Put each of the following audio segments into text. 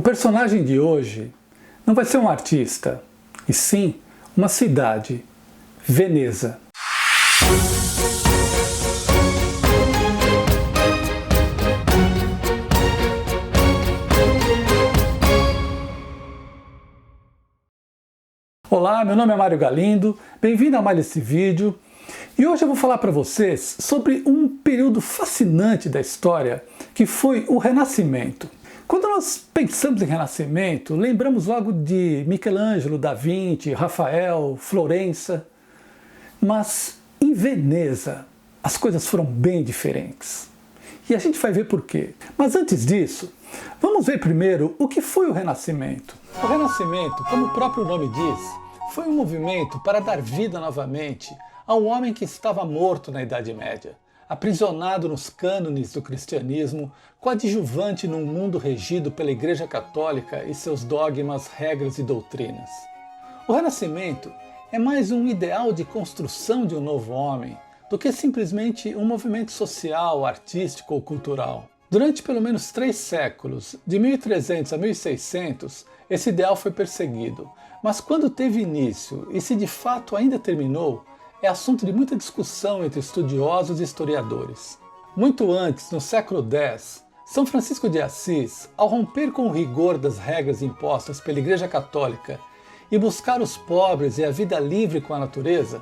O personagem de hoje não vai ser um artista, e sim uma cidade, Veneza. Olá, meu nome é Mário Galindo, bem-vindo a mais esse vídeo. E hoje eu vou falar para vocês sobre um período fascinante da história que foi o Renascimento. Quando nós pensamos em Renascimento, lembramos logo de Michelangelo, Da Vinci, Rafael, Florença. Mas em Veneza as coisas foram bem diferentes. E a gente vai ver por quê. Mas antes disso, vamos ver primeiro o que foi o Renascimento. O Renascimento, como o próprio nome diz, foi um movimento para dar vida novamente a um homem que estava morto na Idade Média, aprisionado nos cânones do cristianismo, coadjuvante num mundo regido pela Igreja Católica e seus dogmas, regras e doutrinas. O Renascimento é mais um ideal de construção de um novo homem do que simplesmente um movimento social, artístico ou cultural. Durante pelo menos 3 séculos, de 1300 a 1600, esse ideal foi perseguido, mas quando teve início e se de fato ainda terminou, é assunto de muita discussão entre estudiosos e historiadores. Muito antes, no século X, São Francisco de Assis, ao romper com o rigor das regras impostas pela Igreja Católica e buscar os pobres e a vida livre com a natureza,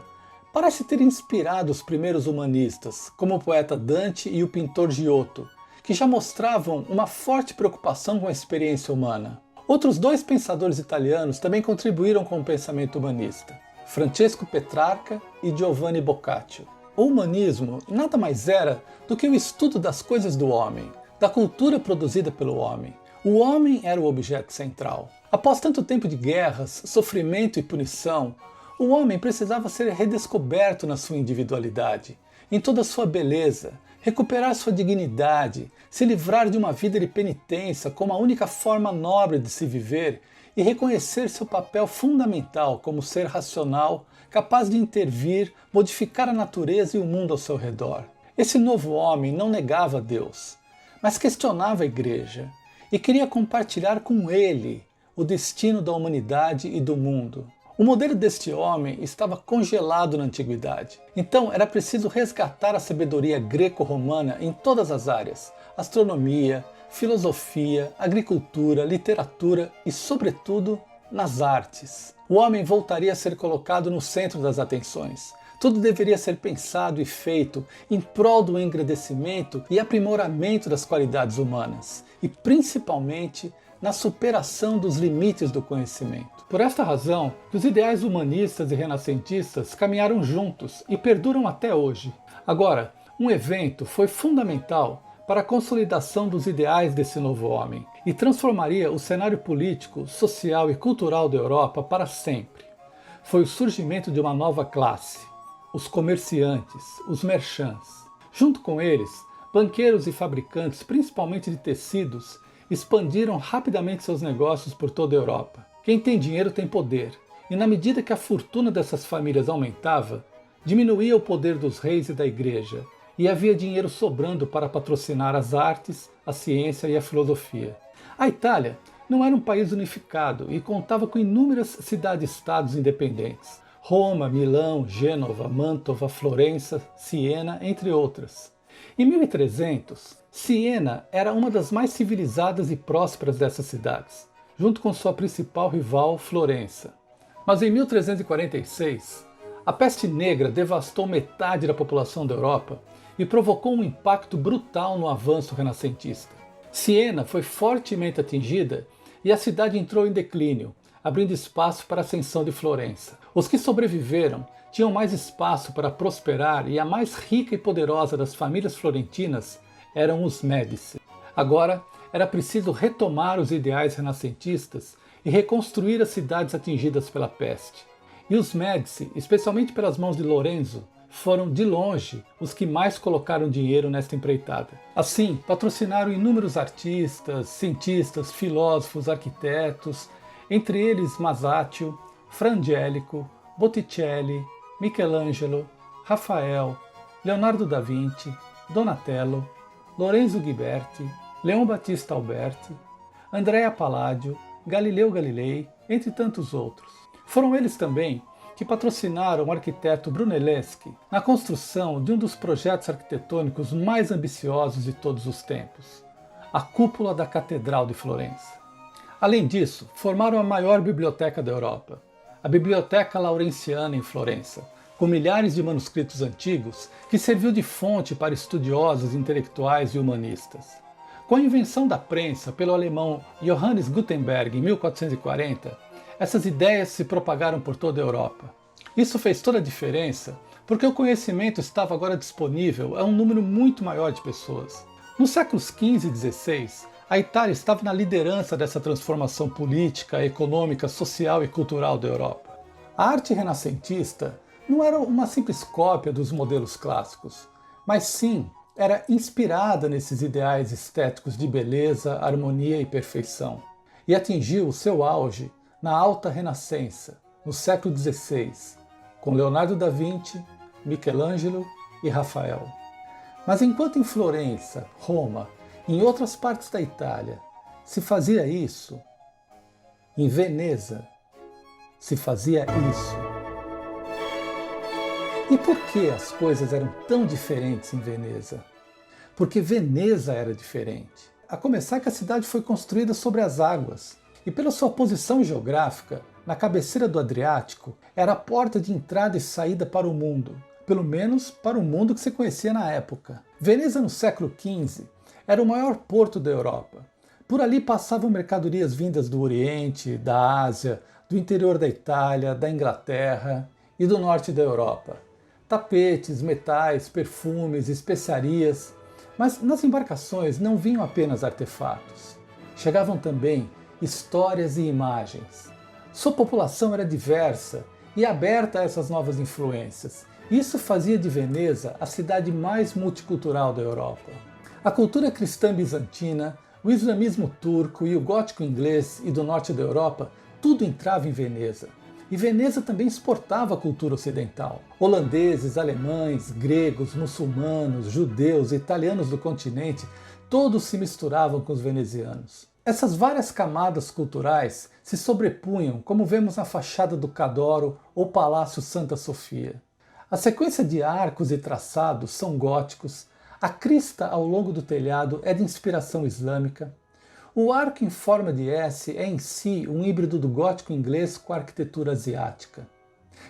parece ter inspirado os primeiros humanistas, como o poeta Dante e o pintor Giotto, que já mostravam uma forte preocupação com a experiência humana. Outros 2 pensadores italianos também contribuíram com o pensamento humanista, Francesco Petrarca e Giovanni Boccaccio. O humanismo nada mais era do que o estudo das coisas do homem, da cultura produzida pelo homem. O homem era o objeto central. Após tanto tempo de guerras, sofrimento e punição, o homem precisava ser redescoberto na sua individualidade, em toda a sua beleza, recuperar sua dignidade, se livrar de uma vida de penitência como a única forma nobre de se viver e reconhecer seu papel fundamental como ser racional, capaz de intervir, modificar a natureza e o mundo ao seu redor. Esse novo homem não negava Deus, mas questionava a Igreja e queria compartilhar com ele o destino da humanidade e do mundo. O modelo deste homem estava congelado na antiguidade, então era preciso resgatar a sabedoria greco-romana em todas as áreas: astronomia, filosofia, agricultura, literatura e, sobretudo, nas artes. O homem voltaria a ser colocado no centro das atenções. Tudo deveria ser pensado e feito em prol do engrandecimento e aprimoramento das qualidades humanas, e principalmente na superação dos limites do conhecimento. Por esta razão, os ideais humanistas e renascentistas caminharam juntos e perduram até hoje. Agora, um evento foi fundamental para a consolidação dos ideais desse novo homem e transformaria o cenário político, social e cultural da Europa para sempre. Foi o surgimento de uma nova classe, os comerciantes, os merchants. Junto com eles, banqueiros e fabricantes, principalmente de tecidos, expandiram rapidamente seus negócios por toda a Europa. Quem tem dinheiro tem poder, e na medida que a fortuna dessas famílias aumentava, diminuía o poder dos reis e da igreja, e havia dinheiro sobrando para patrocinar as artes, a ciência e a filosofia. A Itália não era um país unificado e contava com inúmeras cidades-estados independentes: Roma, Milão, Gênova, Mantova, Florença, Siena, entre outras. Em 1300, Siena era uma das mais civilizadas e prósperas dessas cidades, junto com sua principal rival, Florença. Mas em 1346, a peste negra devastou metade da população da Europa e provocou um impacto brutal no avanço renascentista. Siena foi fortemente atingida e a cidade entrou em declínio, abrindo espaço para a ascensão de Florença. Os que sobreviveram tinham mais espaço para prosperar e a mais rica e poderosa das famílias florentinas eram os Médici. Agora era preciso retomar os ideais renascentistas e reconstruir as cidades atingidas pela peste. E os Médici, especialmente pelas mãos de Lorenzo, foram, de longe, os que mais colocaram dinheiro nesta empreitada. Assim, patrocinaram inúmeros artistas, cientistas, filósofos, arquitetos, entre eles Masaccio, Fra Angelico, Botticelli, Michelangelo, Rafael, Leonardo da Vinci, Donatello, Lorenzo Ghiberti, Leão Battista Alberti, Andrea Palladio, Galileu Galilei, entre tantos outros. Foram eles também que patrocinaram o arquiteto Brunelleschi na construção de um dos projetos arquitetônicos mais ambiciosos de todos os tempos, a cúpula da Catedral de Florença. Além disso, formaram a maior biblioteca da Europa, a Biblioteca Laurenciana em Florença, com milhares de manuscritos antigos que serviu de fonte para estudiosos, intelectuais e humanistas. Com a invenção da prensa pelo alemão Johannes Gutenberg em 1440, essas ideias se propagaram por toda a Europa. Isso fez toda a diferença porque o conhecimento estava agora disponível a um número muito maior de pessoas. Nos séculos XV e XVI, a Itália estava na liderança dessa transformação política, econômica, social e cultural da Europa. A arte renascentista não era uma simples cópia dos modelos clássicos, mas sim era inspirada nesses ideais estéticos de beleza, harmonia e perfeição, e atingiu o seu auge na Alta Renascença, no século XVI, com Leonardo da Vinci, Michelangelo e Rafael. Mas enquanto em Florença, Roma e em outras partes da Itália se fazia isso, em Veneza se fazia isso. E por que as coisas eram tão diferentes em Veneza? Porque Veneza era diferente. A começar que a cidade foi construída sobre as águas, e pela sua posição geográfica, na cabeceira do Adriático, era a porta de entrada e saída para o mundo, pelo menos para o mundo que se conhecia na época. Veneza, no século XV, era o maior porto da Europa. Por ali passavam mercadorias vindas do Oriente, da Ásia, do interior da Itália, da Inglaterra e do norte da Europa. Tapetes, metais, perfumes, especiarias, mas nas embarcações não vinham apenas artefatos. Chegavam também histórias e imagens. Sua população era diversa e aberta a essas novas influências. Isso fazia de Veneza a cidade mais multicultural da Europa. A cultura cristã bizantina, o islamismo turco e o gótico inglês e do norte da Europa, tudo entrava em Veneza. E Veneza também exportava a cultura ocidental. Holandeses, alemães, gregos, muçulmanos, judeus, italianos do continente, todos se misturavam com os venezianos. Essas várias camadas culturais se sobrepunham, como vemos na fachada do Cadoro ou Palácio Santa Sofia. A sequência de arcos e traçados são góticos, a crista ao longo do telhado é de inspiração islâmica, o arco em forma de S é em si um híbrido do gótico inglês com a arquitetura asiática.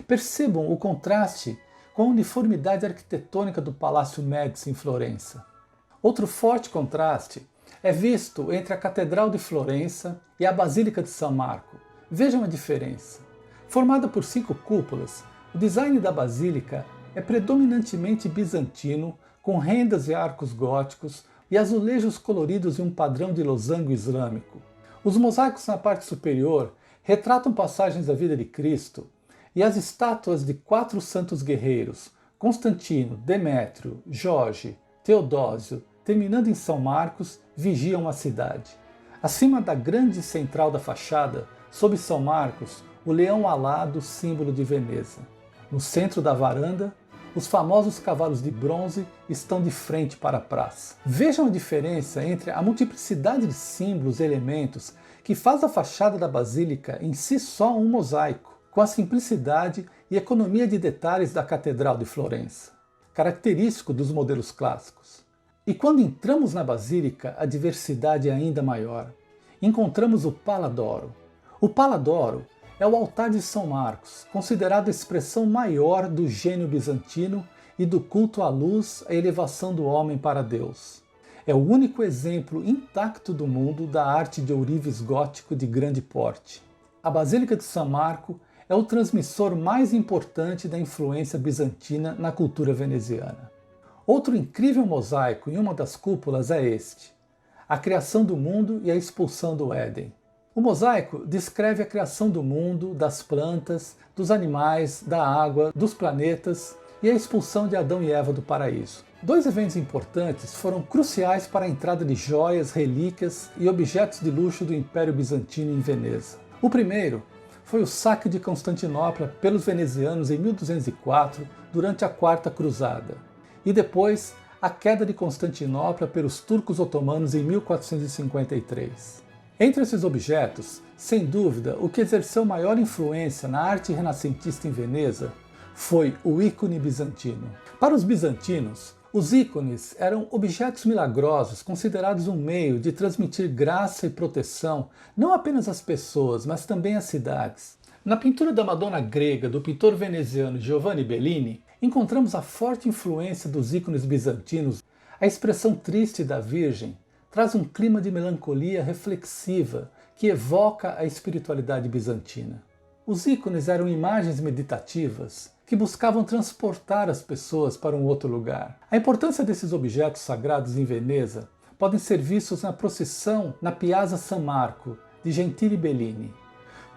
Percebam o contraste com a uniformidade arquitetônica do Palácio Médici em Florença. Outro forte contraste é visto entre a Catedral de Florença e a Basílica de São Marco. Vejam a diferença. Formada por 5 cúpulas, o design da Basílica é predominantemente bizantino, com rendas e arcos góticos e azulejos coloridos em um padrão de losango islâmico. Os mosaicos na parte superior retratam passagens da vida de Cristo e as estátuas de 4 santos guerreiros, Constantino, Demétrio, Jorge, Teodósio, terminando em São Marcos, vigiam a cidade. Acima da grande central da fachada, sob São Marcos, o leão alado, símbolo de Veneza. No centro da varanda, os famosos cavalos de bronze estão de frente para a praça. Vejam a diferença entre a multiplicidade de símbolos e elementos que faz a fachada da Basílica em si só um mosaico, com a simplicidade e economia de detalhes da Catedral de Florença, característico dos modelos clássicos. E quando entramos na Basílica, a diversidade é ainda maior. Encontramos o Pala d'Oro. O Pala d'Oro é o altar de São Marcos, considerado a expressão maior do gênio bizantino e do culto à luz, à elevação do homem para Deus. É o único exemplo intacto do mundo da arte de ourives gótico de grande porte. A Basílica de São Marco é o transmissor mais importante da influência bizantina na cultura veneziana. Outro incrível mosaico em uma das cúpulas é este: a criação do mundo e a expulsão do Éden. O mosaico descreve a criação do mundo, das plantas, dos animais, da água, dos planetas e a expulsão de Adão e Eva do paraíso. 2 eventos importantes foram cruciais para a entrada de joias, relíquias e objetos de luxo do Império Bizantino em Veneza. O primeiro foi o saque de Constantinopla pelos venezianos em 1204, durante a Quarta Cruzada, e depois a queda de Constantinopla pelos turcos otomanos em 1453. Entre esses objetos, sem dúvida, o que exerceu maior influência na arte renascentista em Veneza foi o ícone bizantino. Para os bizantinos, os ícones eram objetos milagrosos considerados um meio de transmitir graça e proteção não apenas às pessoas, mas também às cidades. Na pintura da Madonna grega do pintor veneziano Giovanni Bellini, encontramos a forte influência dos ícones bizantinos. A expressão triste da Virgem traz um clima de melancolia reflexiva que evoca a espiritualidade bizantina. Os ícones eram imagens meditativas que buscavam transportar as pessoas para um outro lugar. A importância desses objetos sagrados em Veneza podem ser vistos na procissão na Piazza San Marco, de Gentili Bellini.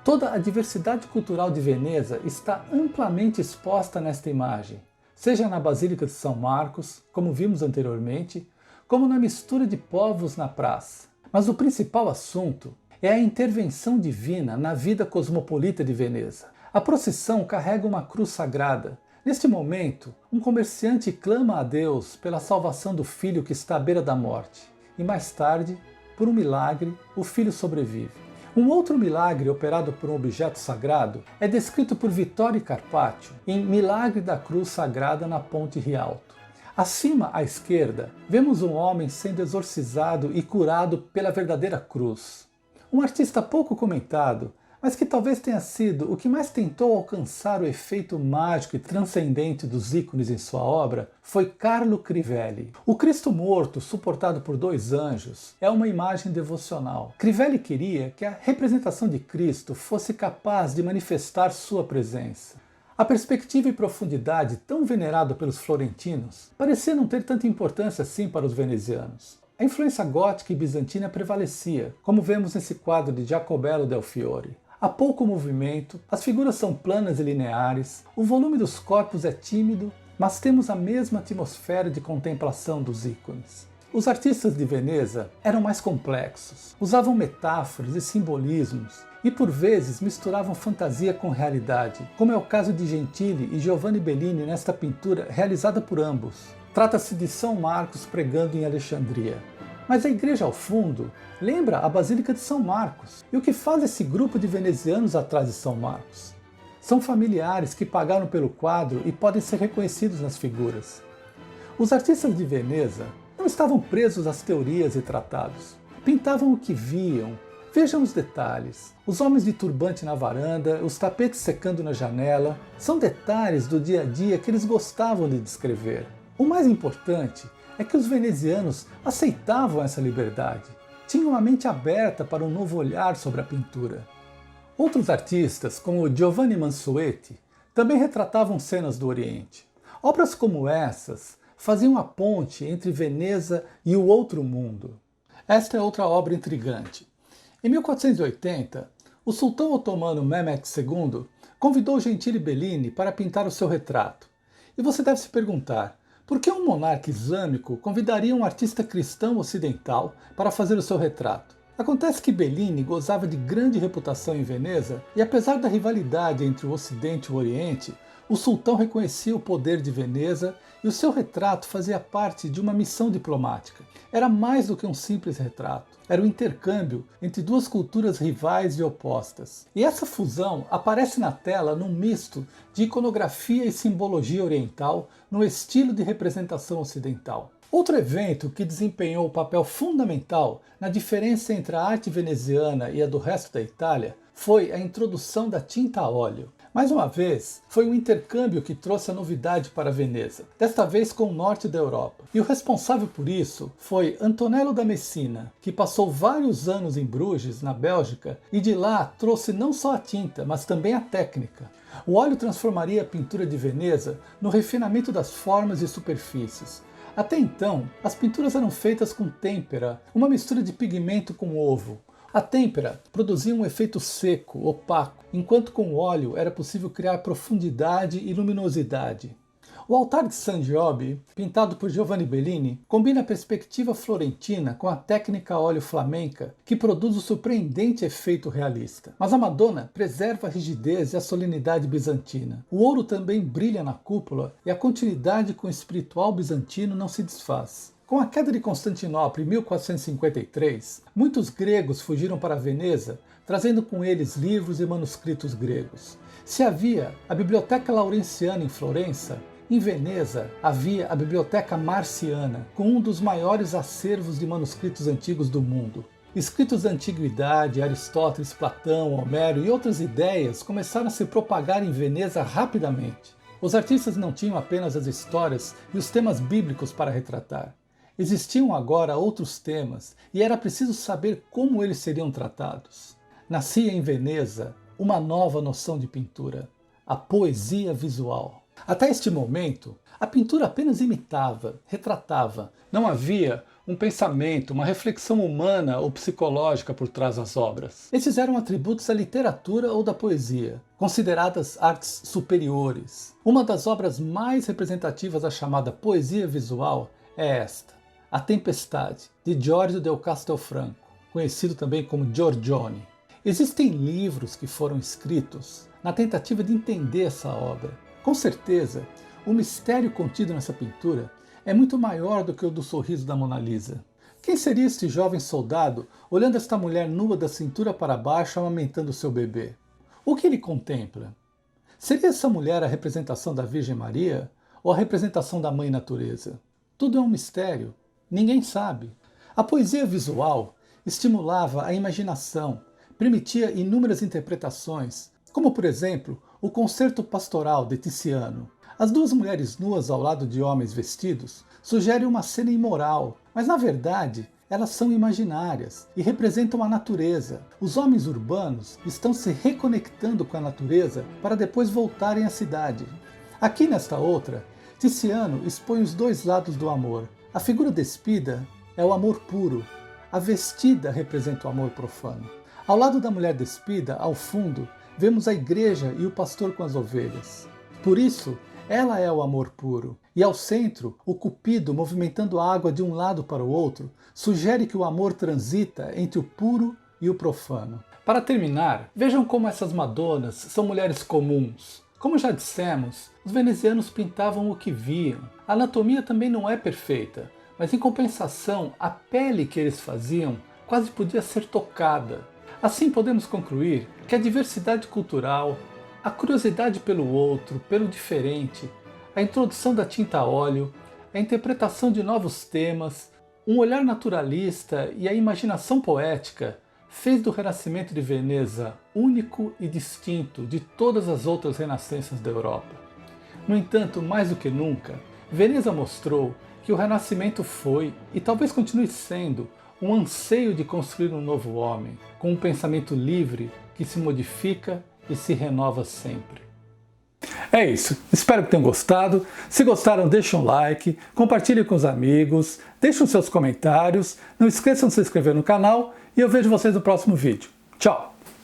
Toda a diversidade cultural de Veneza está amplamente exposta nesta imagem, seja na Basílica de São Marcos, como vimos anteriormente, como na mistura de povos na praça. Mas o principal assunto é a intervenção divina na vida cosmopolita de Veneza. A procissão carrega uma cruz sagrada. Neste momento, um comerciante clama a Deus pela salvação do filho que está à beira da morte. E mais tarde, por um milagre, o filho sobrevive. Um outro milagre operado por um objeto sagrado é descrito por Vittorio Carpaccio em Milagre da Cruz Sagrada na Ponte Rialto. Acima à esquerda, vemos um homem sendo exorcizado e curado pela verdadeira cruz. Um artista pouco comentado, mas que talvez tenha sido o que mais tentou alcançar o efeito mágico e transcendente dos ícones em sua obra, foi Carlo Crivelli. O Cristo morto, suportado por dois anjos, é uma imagem devocional. Crivelli queria que a representação de Cristo fosse capaz de manifestar sua presença. A perspectiva e profundidade tão venerada pelos florentinos parecia não ter tanta importância assim para os venezianos. A influência gótica e bizantina prevalecia, como vemos nesse quadro de Jacobello del Fiore. Há pouco movimento, as figuras são planas e lineares, o volume dos corpos é tímido, mas temos a mesma atmosfera de contemplação dos ícones. Os artistas de Veneza eram mais complexos, usavam metáforas e simbolismos e por vezes misturavam fantasia com realidade, como é o caso de Gentili e Giovanni Bellini nesta pintura realizada por ambos. Trata-se de São Marcos pregando em Alexandria. Mas a igreja ao fundo lembra a Basílica de São Marcos. E o que faz esse grupo de venezianos atrás de São Marcos? São familiares que pagaram pelo quadro e podem ser reconhecidos nas figuras. Os artistas de Veneza não estavam presos às teorias e tratados. Pintavam o que viam. Vejam os detalhes. Os homens de turbante na varanda, os tapetes secando na janela, são detalhes do dia a dia que eles gostavam de descrever. O mais importante é que os venezianos aceitavam essa liberdade, tinham uma mente aberta para um novo olhar sobre a pintura. Outros artistas, como Giovanni Mansueti, também retratavam cenas do Oriente. Obras como essas faziam a ponte entre Veneza e o outro mundo. Esta é outra obra intrigante. Em 1480, o sultão otomano Mehmed II convidou Gentili Bellini para pintar o seu retrato. E você deve se perguntar, por que um monarca islâmico convidaria um artista cristão ocidental para fazer o seu retrato? Acontece que Bellini gozava de grande reputação em Veneza e apesar da rivalidade entre o Ocidente e o Oriente, o sultão reconhecia o poder de Veneza e o seu retrato fazia parte de uma missão diplomática. Era mais do que um simples retrato. Era um intercâmbio entre duas culturas rivais e opostas. E essa fusão aparece na tela num misto de iconografia e simbologia oriental no estilo de representação ocidental. Outro evento que desempenhou um papel fundamental na diferença entre a arte veneziana e a do resto da Itália foi a introdução da tinta a óleo. Mais uma vez, foi um intercâmbio que trouxe a novidade para Veneza, desta vez com o norte da Europa. E o responsável por isso foi Antonello da Messina, que passou vários anos em Bruges, na Bélgica, e de lá trouxe não só a tinta, mas também a técnica. O óleo transformaria a pintura de Veneza no refinamento das formas e superfícies. Até então, as pinturas eram feitas com têmpera, uma mistura de pigmento com ovo. A têmpera produzia um efeito seco, opaco, enquanto com o óleo era possível criar profundidade e luminosidade. O altar de San Giobbe, pintado por Giovanni Bellini, combina a perspectiva florentina com a técnica a óleo flamenca, que produz o surpreendente efeito realista. Mas a Madonna preserva a rigidez e a solenidade bizantina. O ouro também brilha na cúpula e a continuidade com o espiritual bizantino não se desfaz. Com a queda de Constantinopla em 1453, muitos gregos fugiram para Veneza, trazendo com eles livros e manuscritos gregos. Se havia a Biblioteca Laurenciana em Florença, em Veneza havia a Biblioteca Marciana, com um dos maiores acervos de manuscritos antigos do mundo. Escritos da Antiguidade, Aristóteles, Platão, Homero e outras ideias começaram a se propagar em Veneza rapidamente. Os artistas não tinham apenas as histórias e os temas bíblicos para retratar. Existiam agora outros temas e era preciso saber como eles seriam tratados. Nascia em Veneza uma nova noção de pintura, a poesia visual. Até este momento, a pintura apenas imitava, retratava. Não havia um pensamento, uma reflexão humana ou psicológica por trás das obras. Esses eram atributos da literatura ou da poesia, consideradas artes superiores. Uma das obras mais representativas da chamada poesia visual é esta, A Tempestade, de Giorgio del Castelfranco, conhecido também como Giorgione. Existem livros que foram escritos na tentativa de entender essa obra. Com certeza, o mistério contido nessa pintura é muito maior do que o do sorriso da Mona Lisa. Quem seria este jovem soldado olhando esta mulher nua da cintura para baixo amamentando seu bebê? O que ele contempla? Seria essa mulher a representação da Virgem Maria ou a representação da Mãe Natureza? Tudo é um mistério. Ninguém sabe. A poesia visual estimulava a imaginação, permitia inúmeras interpretações, como por exemplo o Concerto Pastoral de Tiziano. As duas mulheres nuas ao lado de homens vestidos sugerem uma cena imoral, mas na verdade elas são imaginárias e representam a natureza. Os homens urbanos estão se reconectando com a natureza para depois voltarem à cidade. Aqui nesta outra, Tiziano expõe os dois lados do amor. A figura despida é o amor puro, a vestida representa o amor profano. Ao lado da mulher despida, ao fundo, vemos a igreja e o pastor com as ovelhas. Por isso, ela é o amor puro. E ao centro, o cupido movimentando a água de um lado para o outro, sugere que o amor transita entre o puro e o profano. Para terminar, vejam como essas madonas são mulheres comuns. Como já dissemos, os venezianos pintavam o que viam. A anatomia também não é perfeita, mas em compensação, a pele que eles faziam quase podia ser tocada. Assim podemos concluir que a diversidade cultural, a curiosidade pelo outro, pelo diferente, a introdução da tinta a óleo, a interpretação de novos temas, um olhar naturalista e a imaginação poética fez do Renascimento de Veneza único e distinto de todas as outras renascenças da Europa. No entanto, mais do que nunca, Veneza mostrou que o Renascimento foi, e talvez continue sendo, um anseio de construir um novo homem, com um pensamento livre que se modifica e se renova sempre. É isso, espero que tenham gostado. Se gostaram, deixem um like, compartilhem com os amigos, deixem seus comentários, não esqueçam de se inscrever no canal e eu vejo vocês no próximo vídeo. Tchau!